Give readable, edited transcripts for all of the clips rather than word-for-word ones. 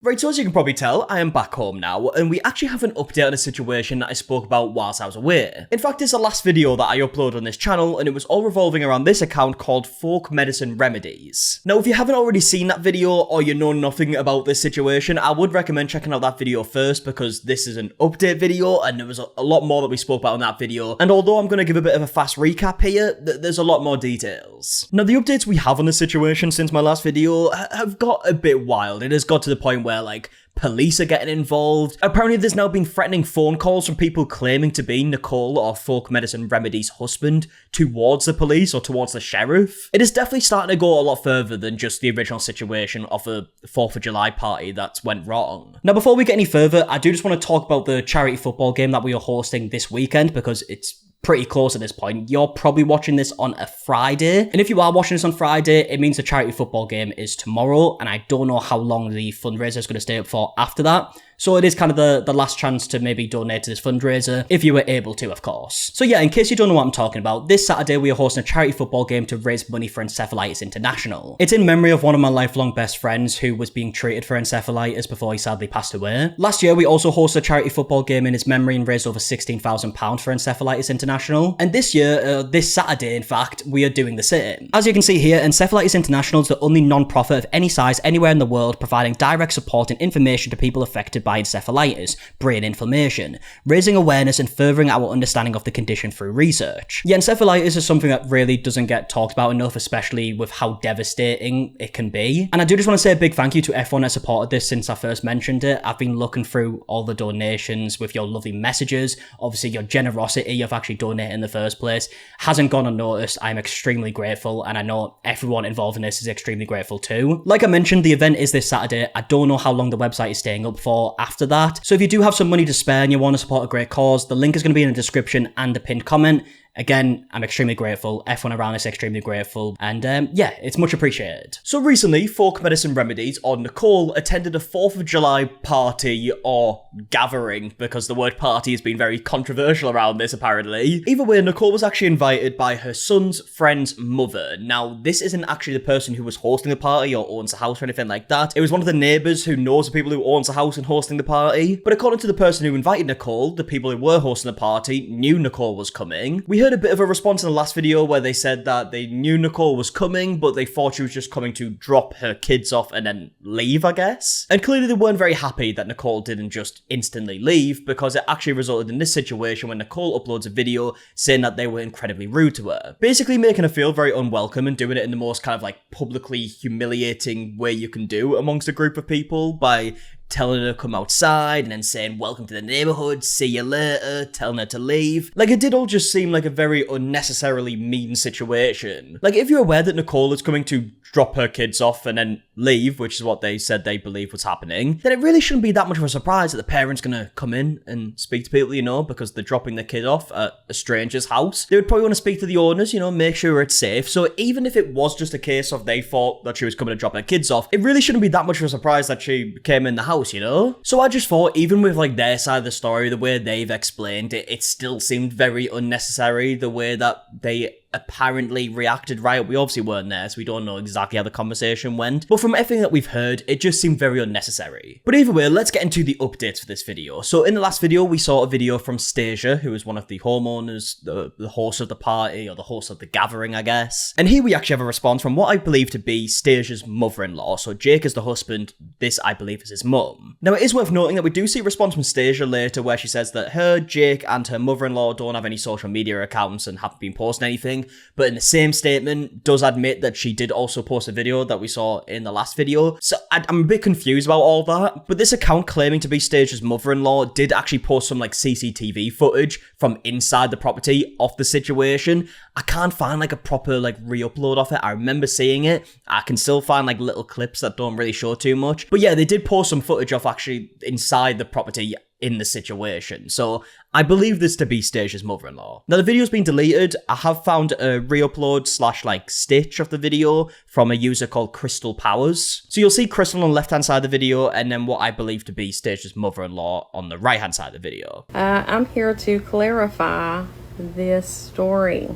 Right, so as you can probably tell, I am back home now, and we actually have an update on a situation that I spoke about whilst I was away. In fact, it's the last video that I uploaded on this channel, and it was all revolving around this account called Folk Medicine Remedies. Now, if you haven't already seen that video, or you know nothing about this situation, I would recommend checking out that video first, because this is an update video, and there was a lot more that we spoke about in that video, and although I'm going to give a bit of a fast recap here, there's a lot more details. Now, the updates we have on the situation since my last video have got a bit wild. It has got to the point where, like, police are getting involved. Apparently there's now been threatening phone calls from people claiming to be Nicole or Folk Medicine Remedy's husband towards the police or towards the sheriff. It is definitely starting to go a lot further than just the original situation of a 4th of July party that went wrong. Now, before we get any further, I do just want to talk about the charity football game that we are hosting this weekend, because it's pretty close at this point. You're probably watching this on a Friday, and if you are watching this on Friday, it means the charity football game is tomorrow, and I don't know how long the fundraiser is going to stay up for after that. So it is kind of the last chance to maybe donate to this fundraiser, if you were able to, of course. So yeah, in case you don't know what I'm talking about, this Saturday we are hosting a charity football game to raise money for Encephalitis International. It's in memory of one of my lifelong best friends who was being treated for encephalitis before he sadly passed away. Last year we also hosted a charity football game in his memory and raised over £16,000 for Encephalitis International. And this year, this Saturday in fact, we are doing the same. As you can see here, Encephalitis International is the only non-profit of any size anywhere in the world providing direct support and information to people affected by encephalitis, brain inflammation, raising awareness and furthering our understanding of the condition through research. Yeah, encephalitis is something that really doesn't get talked about enough, especially with how devastating it can be. And I do just want to say a big thank you to everyone that supported this since I first mentioned it. I've been looking through all the donations with your lovely messages. Obviously, your generosity of actually donating in the first place hasn't gone unnoticed. I'm extremely grateful, and I know everyone involved in this is extremely grateful too. Like I mentioned, the event is this Saturday. I don't know how long the website is staying up for after that. So if you do have some money to spare and you want to support a great cause, the link is going to be in the description and the pinned comment. Again, I'm extremely grateful. Everyone around is extremely grateful. And yeah, it's much appreciated. So recently, Folk Medicine Remedies, or Nicole, attended a 4th of July party or gathering, because the word party has been very controversial around this apparently. Either way, Nicole was actually invited by her son's friend's mother. Now, this isn't actually the person who was hosting the party or owns the house or anything like that. It was one of the neighbours who knows the people who owns the house and hosting the party. But according to the person who invited Nicole, the people who were hosting the party knew Nicole was coming. We heard a bit of a response in the last video where they said that they knew Nicole was coming, but they thought she was just coming to drop her kids off and then leave, I guess. And clearly they weren't very happy that Nicole didn't just instantly leave, because it actually resulted in this situation when Nicole uploads a video saying that they were incredibly rude to her. Basically making her feel very unwelcome and doing it in the most kind of like publicly humiliating way you can do amongst a group of people by telling her to come outside and then saying, "Welcome to the neighborhood, see you later," telling her to leave. Like, it did all just seem like a very unnecessarily mean situation. Like, if you're aware that Nicole is coming to drop her kids off and then leave, which is what they said they believe was happening, then it really shouldn't be that much of a surprise that the parent's gonna come in and speak to people, you know, because they're dropping their kid off at a stranger's house. They would probably want to speak to the owners, you know, make sure it's safe. So even if it was just a case of they thought that she was coming to drop their kids off, it really shouldn't be that much of a surprise that she came in the house, you know? So I just thought, even with like their side of the story, the way they've explained it, it still seemed very unnecessary, the way that they apparently reacted. Right, we obviously weren't there, so we don't know exactly how the conversation went, but from everything that we've heard, it just seemed very unnecessary. But either way, let's get into the updates for this video. So in the last video, we saw a video from Stasia, who is one of the homeowners, the host of the party, or the host of the gathering, I guess. And here we actually have a response from what I believe to be Stasia's mother-in-law. So Jake is the husband, this I believe is his mum. Now it is worth noting that we do see a response from Stasia later where she says that her, Jake, and her mother-in-law don't have any social media accounts and haven't been posting anything, but in the same statement does admit that she did also post a video that we saw in the last video. So I'm a bit confused about all that, but this account claiming to be Stasia's mother-in-law did actually post some like CCTV footage from inside the property of the situation. I can't find like a proper like re-upload of it. I remember seeing it. I can still find like little clips that don't really show too much, but yeah, they did post some footage of actually inside the property in the situation. So I believe this to be Stasia's mother-in-law. Now the video's been deleted. I have found a re-upload slash like stitch of the video from a user called Crystal Powers. So you'll see Crystal on the left hand side of the video and then what I believe to be Stasia's mother-in-law on the right hand side of the video. I'm here to clarify this story.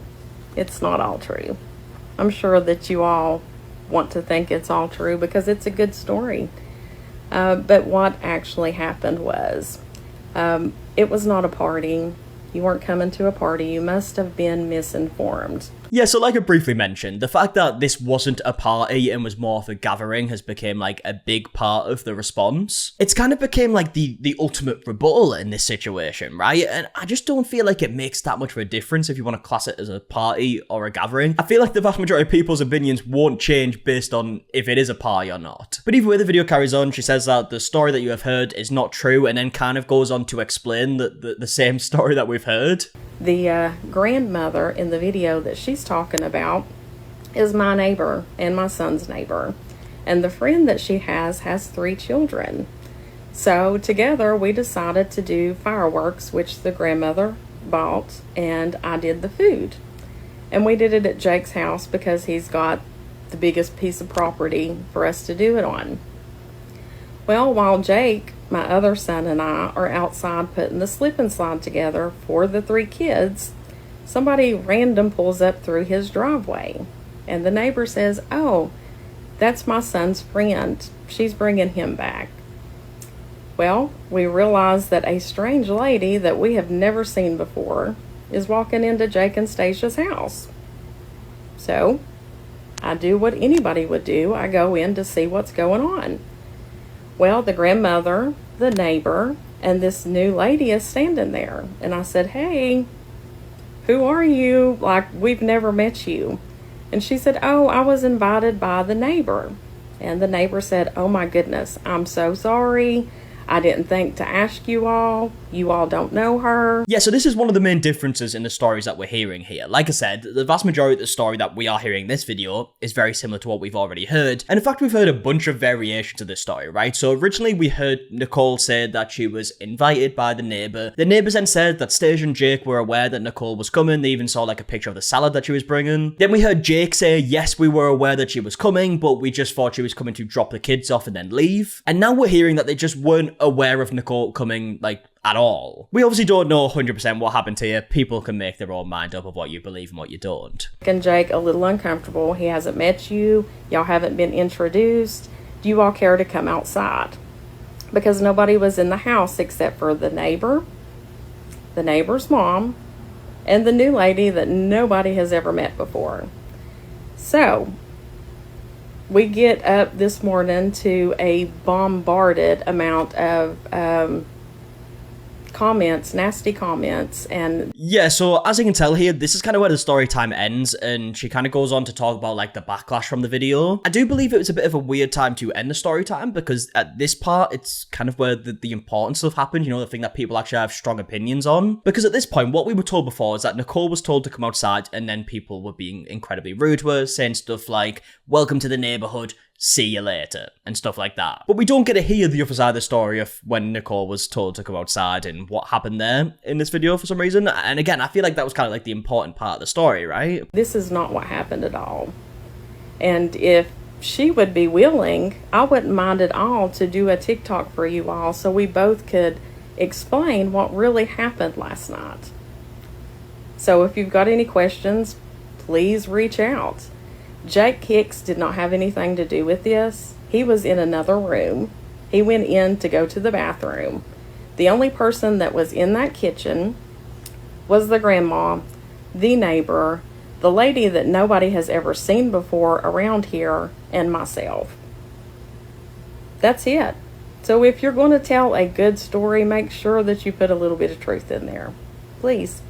It's not all true. I'm sure that you all want to think it's all true because it's a good story. But what actually happened was, it was not a party. You weren't coming to a party. You must have been misinformed. Yeah, so like I briefly mentioned, the fact that this wasn't a party and was more of a gathering has become like a big part of the response. It's kind of became like the ultimate rebuttal in this situation, right? And I just don't feel like it makes that much of a difference if you want to class it as a party or a gathering. I feel like the vast majority of people's opinions won't change based on if it is a party or not. But either way, the video carries on. She says that the story that you have heard is not true, and then kind of goes on to explain the same story that we've heard. The grandmother in the video that she's talking about is my neighbor and my son's neighbor. And the friend that she has 3 children. So together we decided to do fireworks, which the grandmother bought, and I did the food. And we did it at Jake's house because he's got the biggest piece of property for us to do it on. Well, while Jake, my other son, and I are outside putting the slip and slide together for the 3 kids, somebody random pulls up through his driveway. And the neighbor says, "Oh, that's my son's friend. She's bringing him back." Well, we realize that a strange lady that we have never seen before is walking into Jake and Stasia's house. So, I do what anybody would do. I go in to see what's going on. Well, the grandmother, the neighbor, and this new lady is standing there. And I said, "Hey, who are you? Like, we've never met you." And she said, "Oh, I was invited by the neighbor." And the neighbor said, "Oh my goodness, I'm so sorry. I didn't think to ask you all. You all don't know her." Yeah, so this is one of the main differences in the stories that we're hearing here. Like I said, the vast majority of the story that we are hearing in this video is very similar to what we've already heard. And in fact, we've heard a bunch of variations of this story, right? So originally we heard Nicole say that she was invited by the neighbor. The neighbors then said that Stasia and Jake were aware that Nicole was coming. They even saw like a picture of the salad that she was bringing. Then we heard Jake say, "Yes, we were aware that she was coming, but we just thought she was coming to drop the kids off and then leave." And now we're hearing that they just weren't aware of Nicole coming, like, at all. We obviously don't know 100% what happened here. People can make their own mind up of what you believe and what you don't. And Jake a little uncomfortable. He hasn't met you. Y'all haven't been introduced. Do you all care to come outside? Because nobody was in the house except for the neighbor, the neighbor's mom, and the new lady that nobody has ever met before. So, we get up this morning to a bombarded amount of comments, nasty comments, and yeah, so as you can tell here, this is kind of where the story time ends, and she kind of goes on to talk about like the backlash from the video. I do believe it was a bit of a weird time to end the story time, because at this part, it's kind of where the important stuff happened, you know, the thing that people actually have strong opinions on. Because at this point, what we were told before is that Nicole was told to come outside, and then people were being incredibly rude to her, saying stuff like, "Welcome to the neighborhood, see you later," and stuff like that. But we don't get to hear the other side of the story of when Nicole was told to come outside and what happened there in this video for some reason. And again, I feel like that was kind of like the important part of the story, right? This is not what happened at all. And if she would be willing, I wouldn't mind at all to do a TikTok for you all so we both could explain what really happened last night. So if you've got any questions, please reach out. Jake Hicks did not have anything to do with this. He was in another room. He went in to go to the bathroom. The only person that was in that kitchen was the grandma, the neighbor, the lady that nobody has ever seen before around here, and myself. That's it. So if you're going to tell a good story, make sure that you put a little bit of truth in there. Please.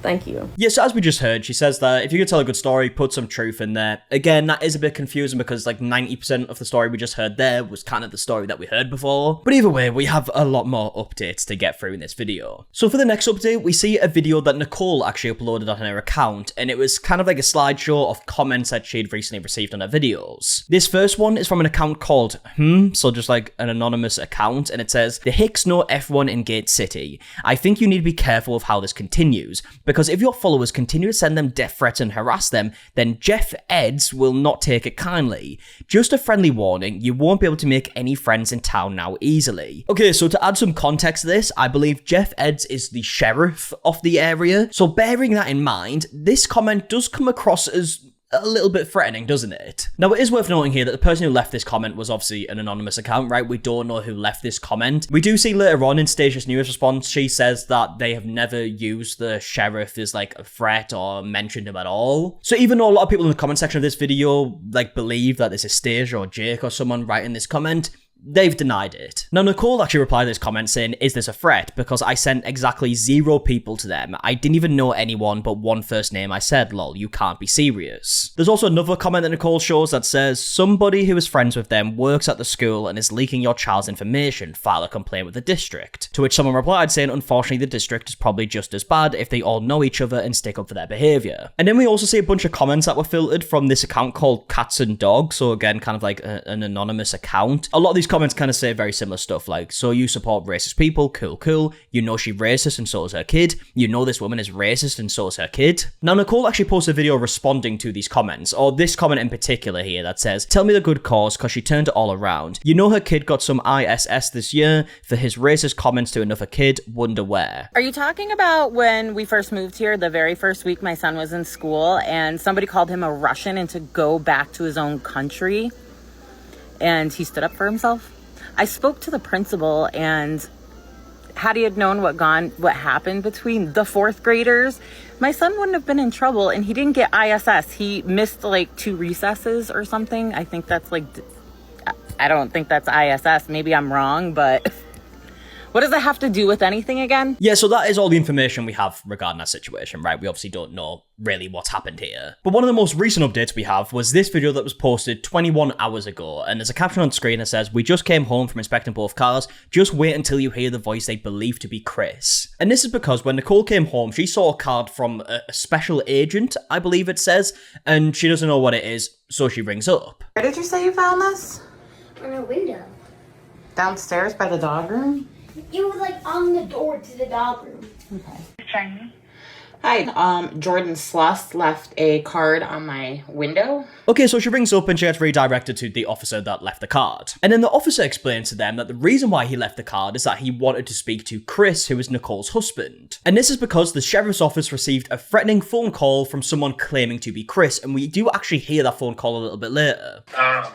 Thank you. Yes, as we just heard, she says that if you could tell a good story, put some truth in there. Again, that is a bit confusing because like 90% of the story we just heard there was kind of the story that we heard before. But either way, we have a lot more updates to get through in this video. So for the next update, we see a video that Nicole actually uploaded on her account, and it was kind of like a slideshow of comments that she'd recently received on her videos. This first one is from an account called so just like an anonymous account, and it says, "The Hicks know F1 in Gate City. I think you need to be careful of how this continues, because if your followers continue to send them death threats and harass them, then Jeff Eds will not take it kindly. Just a friendly warning, you won't be able to make any friends in town now easily." Okay, so to add some context to this, I believe Jeff Eds is the sheriff of the area. So bearing that in mind, this comment does come across as a little bit threatening, doesn't it? Now, it is worth noting here that the person who left this comment was obviously an anonymous account, right? We don't know who left this comment. We do see later on in Stasia's newest response, she says that they have never used the sheriff as like a threat or mentioned him at all. So even though a lot of people in the comment section of this video like believe that this is Stasia or Jake or someone writing this comment, they've denied it. Now, Nicole actually replied to this comment saying, "Is this a threat? Because I sent exactly 0 people to them. I didn't even know anyone but one first name. I said, lol, you can't be serious." There's also another comment that Nicole shows that says, "Somebody who is friends with them works at the school and is leaking your child's information. File a complaint with the district." To which someone replied saying, "Unfortunately, the district is probably just as bad if they all know each other and stick up for their behaviour." And then we also see a bunch of comments that were filtered from this account called Cats and Dogs, so again, kind of like an anonymous account. A lot of these comments kind of say very similar stuff like, "So you support racist people, cool, you know she's racist and so is her kid, you know this woman is racist and so is her kid." Now, Nicole actually posted a video responding to these comments, or this comment in particular here that says, "Tell me the good cause, cause she turned it all around. You know her kid got some ISS this year for his racist comments to another kid, wonder where." Are you talking about when we first moved here, the very first week my son was in school, and somebody called him a Russian and to go back to his own country, and he stood up for himself? I spoke to the principal, and had he had known what happened between the 4th graders, my son wouldn't have been in trouble, and he didn't get ISS. He missed like 2 recesses or something. I think that's like, I don't think that's ISS. Maybe I'm wrong, but what does that have to do with anything again? Yeah, so that is all the information we have regarding that situation, right? We obviously don't know really what's happened here. But one of the most recent updates we have was this video that was posted 21 hours ago, and there's a caption on screen that says, "We just came home from inspecting both cars. Just wait until you hear the voice they believe to be Chris." And this is because when Nicole came home, she saw a card from a special agent, I believe it says, and she doesn't know what it is, so she rings up. Where did you say you found this? On a window. Downstairs by the dog room? It was like on the door to the dog room. Okay. Hi, Jordan Sluss left a card on my window. Okay, so she rings up and she gets redirected to the officer that left the card. And then the officer explains to them that the reason why he left the card is that he wanted to speak to Chris, who is Nicole's husband. And this is because the sheriff's office received a threatening phone call from someone claiming to be Chris, and we do actually hear that phone call a little bit later.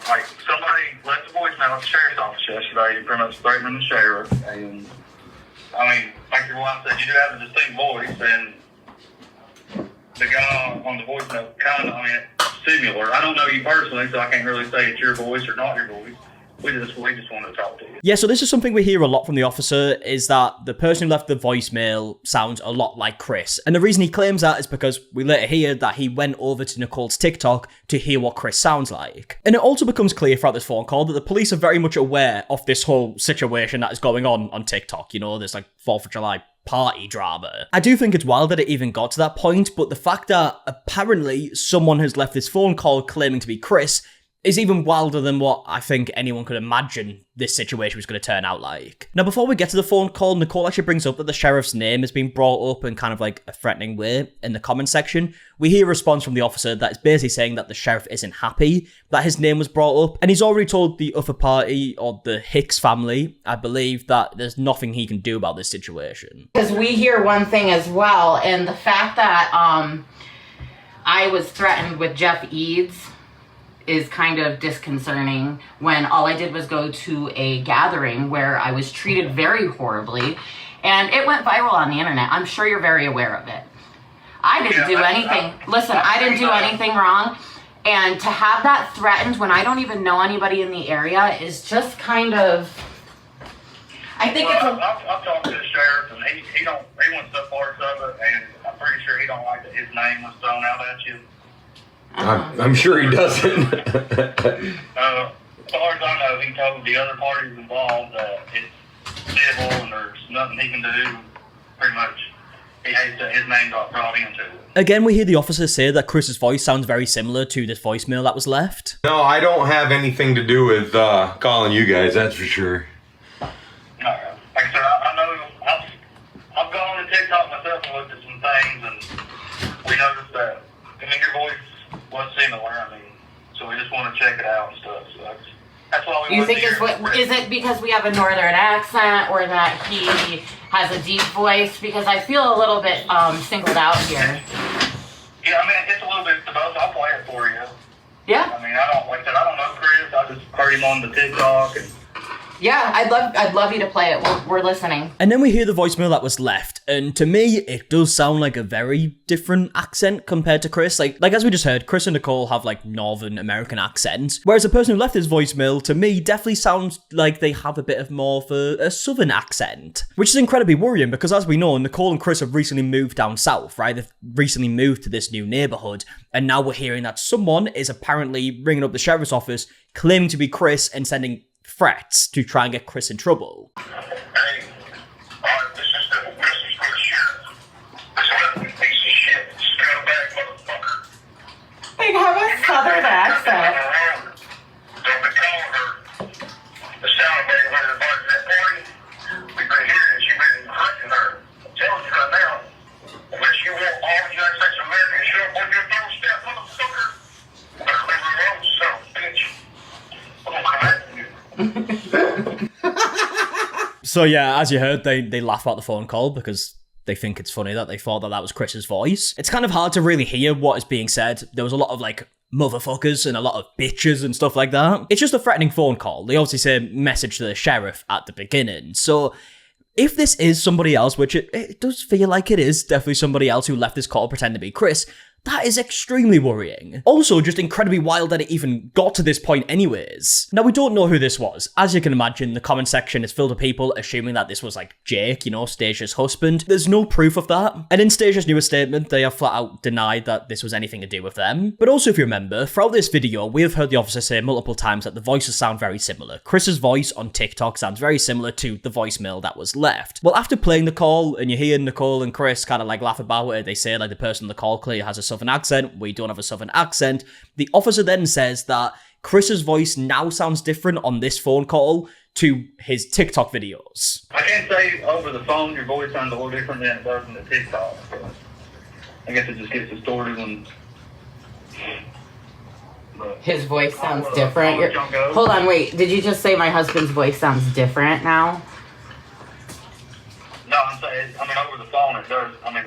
Like somebody left a voicemail at the sheriff's office yesterday, pretty much threatening the sheriff, and I mean, like your wife said, you do have a distinct voice, and the guy on the voicemail kind of, I mean, similar. I don't know you personally, so I can't really say it's your voice or not your voice. We just want to talk to you. Yeah, so this is something we hear a lot from the officer, is that the person who left the voicemail sounds a lot like Chris. And the reason he claims that is because we later hear that he went over to Nicole's TikTok to hear what Chris sounds like. And it also becomes clear throughout this phone call that the police are very much aware of this whole situation that is going on TikTok. You know, there's like 4th of July party drama. I do think it's wild that it even got to that point, but the fact that apparently someone has left this phone call claiming to be Chris is even wilder than what I think anyone could imagine this situation was going to turn out like. Now, before we get to the phone call, Nicole actually brings up that the sheriff's name has been brought up in kind of like a threatening way in the comment section. We hear a response from the officer that is basically saying that the sheriff isn't happy that his name was brought up, and he's already told the other party, or the Hicks family, I believe, that there's nothing he can do about this situation. Because we hear one thing as well, and the fact that I was threatened with Jeff Eads is kind of disconcerting when all I did was go to a gathering where I was treated very horribly, and it went viral on the internet. I'm sure you're very aware of it. I didn't do anything. Listen, I didn't do anything wrong, and to have that threatened when I don't even know anybody in the area is just kind of, I think it's a... I've talked to the sheriff, and he wants the parts of it, and I'm pretty sure he don't like that his name was thrown out at you. I'm sure he doesn't. As far as I know, he told the other parties involved that it's civil and there's nothing he can do. Pretty much, he hates that his name got brought into it. Again, we hear the officer say that Chris's voice sounds very similar to this voicemail that was left. No, I don't have anything to do with calling you guys, that's for sure. Like I said, I know I've gone to TikTok myself and looked at some things, and we noticed that, I mean, your voice was similar, I mean, so we just want to check it out and stuff, so that's why we You want to think is it because we have a northern accent, or that he has a deep voice? Because I feel a little bit singled out here. Yeah, I mean, it's a little bit of both. I'll play it for you. Yeah. I mean, like I said, I don't know Chris. I just heard him on the TikTok and. Yeah, I'd love you to play it. We're listening. And then we hear the voicemail that was left, and to me, it does sound like a very different accent compared to Chris. Like as we just heard, Chris and Nicole have like Northern American accents, whereas the person who left this voicemail, to me, definitely sounds like they have a bit of more of a Southern accent, which is incredibly worrying because, as we know, Nicole and Chris have recently moved down south, right? They've recently moved to this new neighborhood, and now we're hearing that someone is apparently ringing up the sheriff's office, claiming to be Chris and sending threats to try and get Chris in trouble. Hey, this is for the sheriff. This is a piece of shit, scumbag motherfucker. They have a Southern accent. Don't be calling her. The sound of everybody's at that party. We've been hearing she's been correcting her. I'm telling you right now, unless you want all the United States of America to show up on your doorstep, motherfucker, you better leave her alone, son of a bitch. I'm gonna come after you. So yeah, as you heard, they laugh at the phone call because they think it's funny that they thought that was Chris's voice. It's kind of hard to really hear what is being said. There was a lot of like motherfuckers and a lot of bitches and stuff like that. It's just a threatening phone call. They obviously say message to the sheriff at the beginning. So if this is somebody else, which it does feel like it is definitely somebody else who left this call pretending to be Chris, that is extremely worrying. Also, just incredibly wild that it even got to this point anyways. Now, we don't know who this was. As you can imagine, the comment section is filled with people assuming that this was like Jake, you know, Stasia's husband. There's no proof of that. And in Stasia's newest statement, they have flat out denied that this was anything to do with them. But also, if you remember, throughout this video, we have heard the officer say multiple times that the voices sound very similar. Chris's voice on TikTok sounds very similar to the voicemail that was left. Well, after playing the call, and you hear Nicole and Chris kind of like laugh about it, they say like the person on the call clearly has a Southern accent, we don't have a Southern accent. The officer then says that Chris's voice now sounds different on this phone call to his TikTok videos. I can't say over the phone your voice sounds a little different than it does in the TikTok. So I guess it just gets distorted when... His voice sounds different. Hold on, wait. Did you just say my husband's voice sounds different now? No, I'm saying, I mean, over the phone it does, I mean,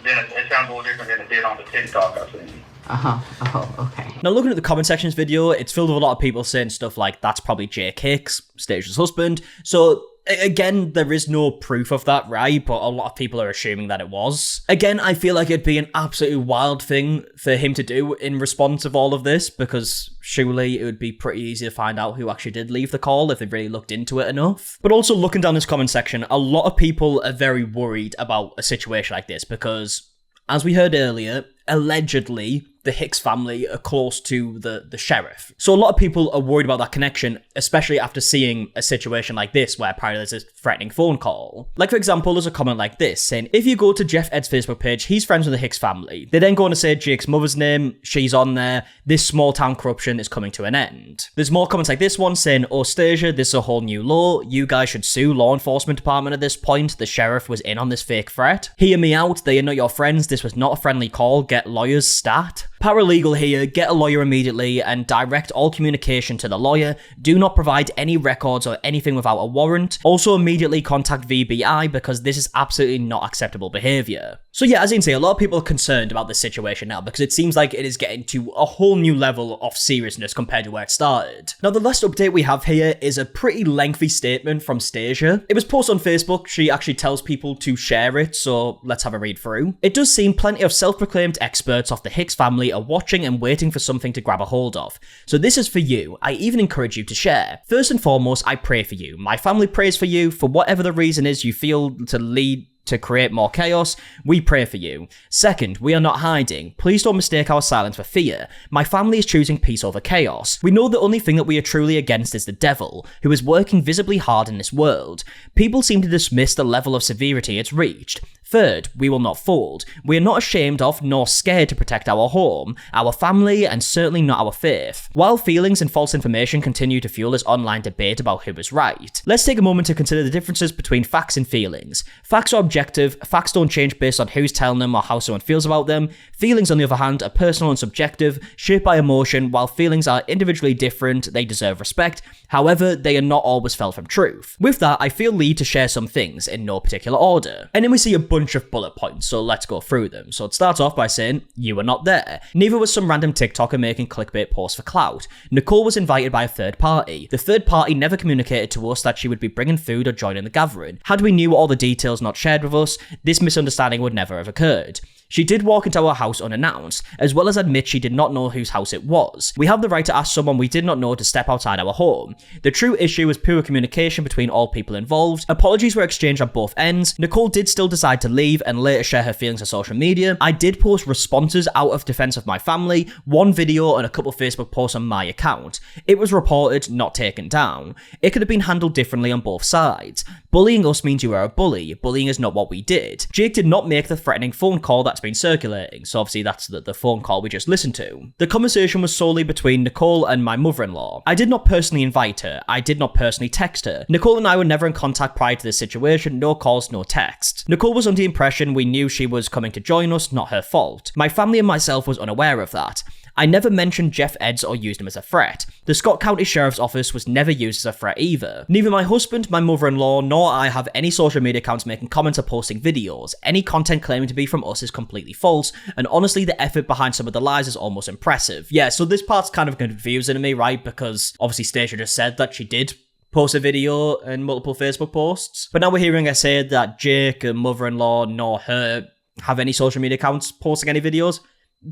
it sounds a little different than it did on the TikTok I've seen. Oh, okay. Now, looking at the comment sections video, it's filled with a lot of people saying stuff like, that's probably Jake Hicks, Stasia's husband. So, again, there is no proof of that, right? But a lot of people are assuming that it was. Again, I feel like it'd be an absolutely wild thing for him to do in response of all of this, because surely it would be pretty easy to find out who actually did leave the call if they really looked into it enough. But also, looking down this comment section, a lot of people are very worried about a situation like this because, as we heard earlier, allegedly, the Hicks family are close to the sheriff. So a lot of people are worried about that connection, especially after seeing a situation like this where apparently there's a threatening phone call. Like, for example, there's a comment like this saying, if you go to Jeff Ed's Facebook page, he's friends with the Hicks family. They then go on to say Jake's mother's name, she's on there, this small town corruption is coming to an end. There's more comments like this one saying, oh, Stasia, this is a whole new law. You guys should sue law enforcement department at this point. The sheriff was in on this fake threat. Hear me out, they are not your friends. This was not a friendly call. Get lawyers stat. Paralegal here, get a lawyer immediately and direct all communication to the lawyer. Do not provide any records or anything without a warrant. Also immediately contact VBI because this is absolutely not acceptable behaviour. So yeah, as you can see, a lot of people are concerned about this situation now because it seems like it is getting to a whole new level of seriousness compared to where it started. Now the last update we have here is a pretty lengthy statement from Stasia. It was posted on Facebook, she actually tells people to share it, so let's have a read through. It does seem plenty of self-proclaimed experts of the Hicks family are watching and waiting for something to grab a hold of. So this is for you. I even encourage you to share. First and foremost, I pray for you. My family prays for you. For whatever the reason is you feel to lead to create more chaos, we pray for you. Second, we are not hiding. Please don't mistake our silence for fear. My family is choosing peace over chaos. We know the only thing that we are truly against is the devil, who is working visibly hard in this world. People seem to dismiss the level of severity it's reached. Third, we will not fold. We are not ashamed of nor scared to protect our home, our family, and certainly not our faith. While feelings and false information continue to fuel this online debate about who is right, let's take a moment to consider the differences between facts and feelings. Facts are objective, facts don't change based on who's telling them or how someone feels about them. Feelings, on the other hand, are personal and subjective, shaped by emotion. While feelings are individually different, they deserve respect. However, they are not always felt from truth. With that, I feel lead to share some things in no particular order. And then we see a bunch bunch of bullet points, so let's go through them. So it starts off by saying, you were not there. Neither was some random TikToker making clickbait posts for clout. Nicole was invited by a third party. The third party never communicated to us that she would be bringing food or joining the gathering. Had we knew all the details not shared with us, this misunderstanding would never have occurred. She did walk into our house unannounced, as well as admit she did not know whose house it was. We have the right to ask someone we did not know to step outside our home. The true issue was poor communication between all people involved. Apologies were exchanged on both ends. Nicole did still decide to leave and later share her feelings on social media. I did post responses out of defense of my family, one video and a couple Facebook posts on my account. It was reported, not taken down. It could have been handled differently on both sides. Bullying us means you are a bully. Bullying is not what we did. Jake did not make the threatening phone call that's been circulating, so obviously that's the phone call we just listened to. The conversation was solely between Nicole and my mother-in-law. I did not personally invite her. I did not personally text her. Nicole and I were never in contact prior to this situation, no calls, no texts. Nicole was under the impression we knew she was coming to join us, not her fault. My family and myself was unaware of that. I never mentioned Jeff Eds or used him as a threat. The Scott County Sheriff's Office was never used as a threat either. Neither my husband, my mother-in-law, nor I have any social media accounts making comments or posting videos. Any content claiming to be from us is completely false, and honestly the effort behind some of the lies is almost impressive. Yeah, so this part's kind of confusing to me, right? Because obviously Stacia just said that she did post a video and multiple Facebook posts, but now we're hearing her say that Jake and mother-in-law nor her have any social media accounts posting any videos.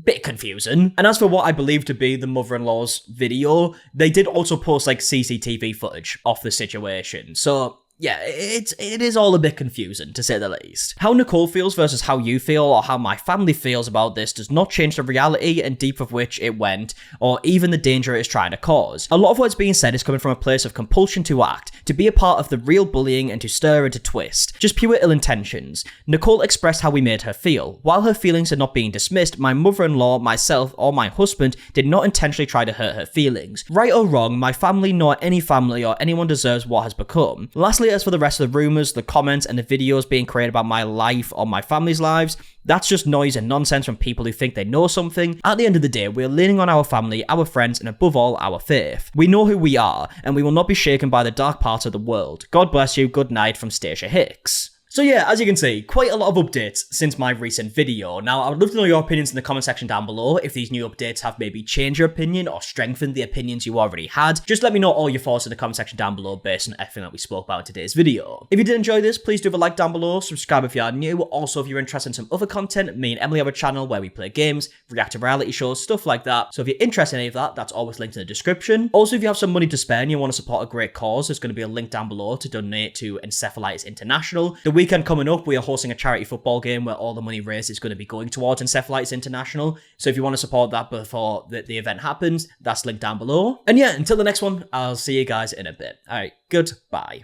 Bit confusing. And as for what I believe to be the mother-in-law's video, they did also post like CCTV footage of the situation. So yeah, it is all a bit confusing, to say the least. How Nicole feels versus how you feel or how my family feels about this does not change the reality and depth of which it went, or even the danger it is trying to cause. A lot of what's being said is coming from a place of compulsion to act, to be a part of the real bullying and to stir and to twist. Just pure ill intentions. Nicole expressed how we made her feel. While her feelings are not being dismissed, my mother-in-law, myself, or my husband did not intentionally try to hurt her feelings. Right or wrong, my family nor any family or anyone deserves what has become. Lastly, as for the rest of the rumours, the comments, and the videos being created about my life or my family's lives, that's just noise and nonsense from people who think they know something. At the end of the day, we're leaning on our family, our friends, and above all, our faith. We know who we are, and we will not be shaken by the dark parts of the world. God bless you, good night from Stacia Hicks. So yeah, as you can see, quite a lot of updates since my recent video. Now, I would love to know your opinions in the comment section down below. If these new updates have maybe changed your opinion or strengthened the opinions you already had, just let me know all your thoughts in the comment section down below based on everything that we spoke about in today's video. If you did enjoy this, please do have a like down below, subscribe if you are new. Also, if you're interested in some other content, me and Emily have a channel where we play games, react to reality shows, stuff like that. So if you're interested in any of that, that's always linked in the description. Also, if you have some money to spare and you want to support a great cause, there's going to be a link down below to donate to Encephalitis International. The weekend coming up, we are hosting a charity football game where all the money raised is going to be going towards Encephalitis International. So if you want to support that before the event happens, that's linked down below. And yeah, until the next one, I'll see you guys in a bit. Alright, goodbye.